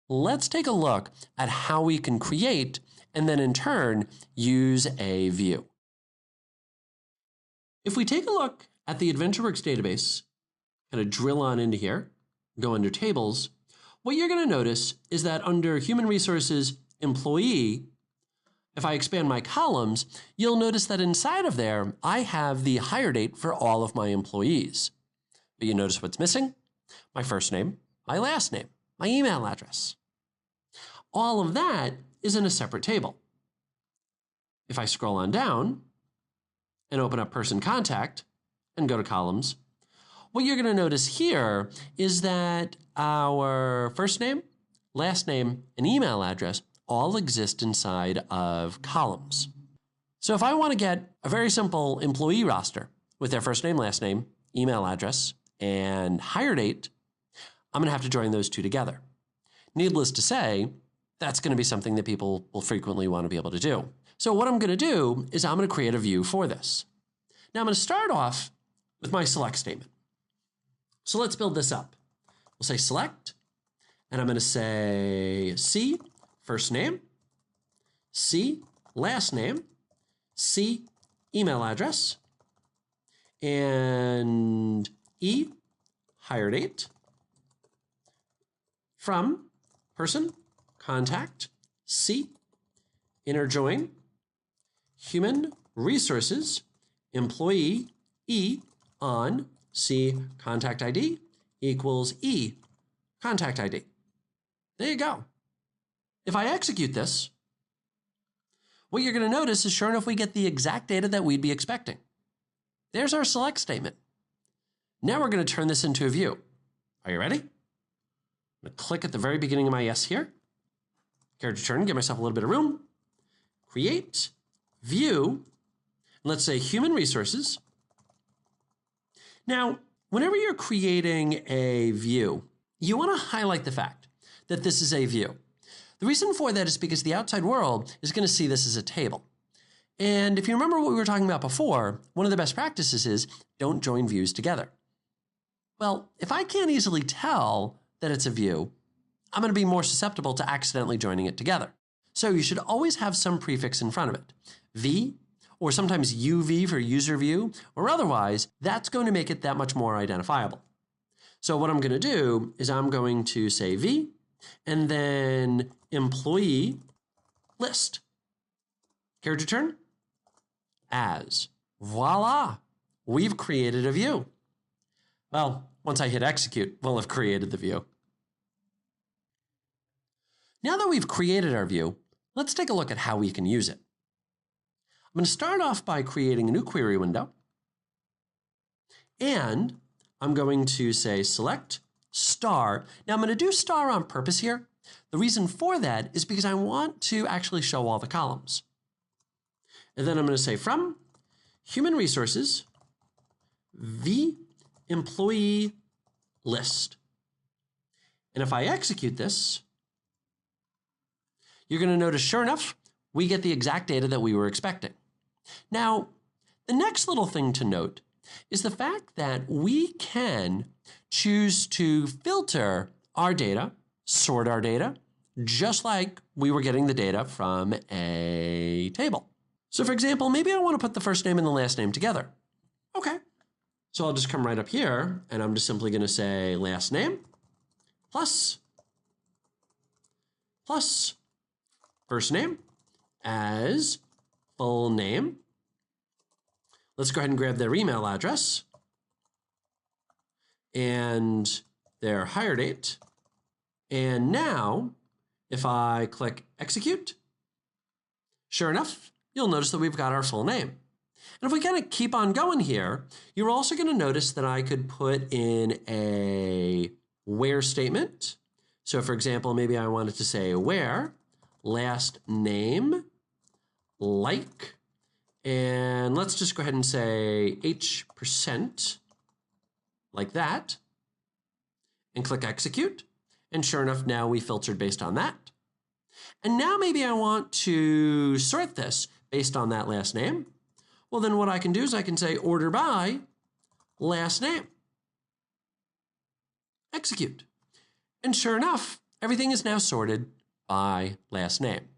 let's take a look at how we can create and then in turn use a view. If we take a look at the AdventureWorks database, kind of drill on into here, go under tables, what you're going to notice is that under human resources employee, if I expand my columns, you'll notice that inside of there, I have the hire date for all of my employees. But you notice what's missing? My first name, my last name, my email address. All of that is in a separate table. If I scroll on down and open up person contact and go to columns, what you're going to notice here is that our first name, last name, and email address all exist inside of columns. So if I want to get a very simple employee roster with their first name, last name, email address, and hire date, I'm going to have to join those two together. Needless to say, that's going to be something that people will frequently want to be able to do. So what I'm going to do is I'm going to create a view for this. Now I'm going to start off with my select statement. So let's build this up. We'll say select, and I'm going to say C, first name, C, last name, C, email address, and E, hire date, from person, contact, C, inner join, human resources, employee, E, on, C, contact ID, equals E, contact ID. There you go. If I execute this, what you're going to notice is sure enough, we get the exact data that we'd be expecting. There's our select statement. Now we're going to turn this into a view. Are you ready? I'm going to click at the very beginning of my yes here. Character turn, give myself a little bit of room. Create, view, and let's say human resources. Now, whenever you're creating a view, you want to highlight the fact that this is a view. The reason for that is because the outside world is going to see this as a table. And if you remember what we were talking about before, one of the best practices is don't join views together. Well, if I can't easily tell that it's a view, I'm going to be more susceptible to accidentally joining it together. So you should always have some prefix in front of it. V, or sometimes UV for user view, or otherwise, that's going to make it that much more identifiable. So what I'm going to do is I'm going to say V, and then employee list. Character turn, as. Voila, we've created a view. Well, once I hit execute, we'll have created the view. Now that we've created our view, let's take a look at how we can use it. I'm going to start off by creating a new query window. And I'm going to say select star. Now I'm going to do star on purpose here. The reason for that is because I want to actually show all the columns. And then I'm going to say from human resources, V employee list. And if I execute this, you're going to notice, sure enough, we get the exact data that we were expecting. Now, the next little thing to note is the fact that we can choose to filter our data, sort our data, just like we were getting the data from a table. So for example, maybe I want to put the first name and the last name together. Okay. So I'll just come right up here and I'm just simply going to say last name plus first name as full name. Let's go ahead and grab their email address and their hire date. And now, if I click execute, sure enough, you'll notice that we've got our full name. And if we kind of keep on going here, you're also going to notice that I could put in a where statement. So for example, maybe I wanted to say where, last name, like, and let's just go ahead and say H%, like that, and click execute. And sure enough, now we filtered based on that. And now maybe I want to sort this based on that last name. Well, then what I can do is I can say order by last name. Execute. And sure enough, everything is now sorted by last name.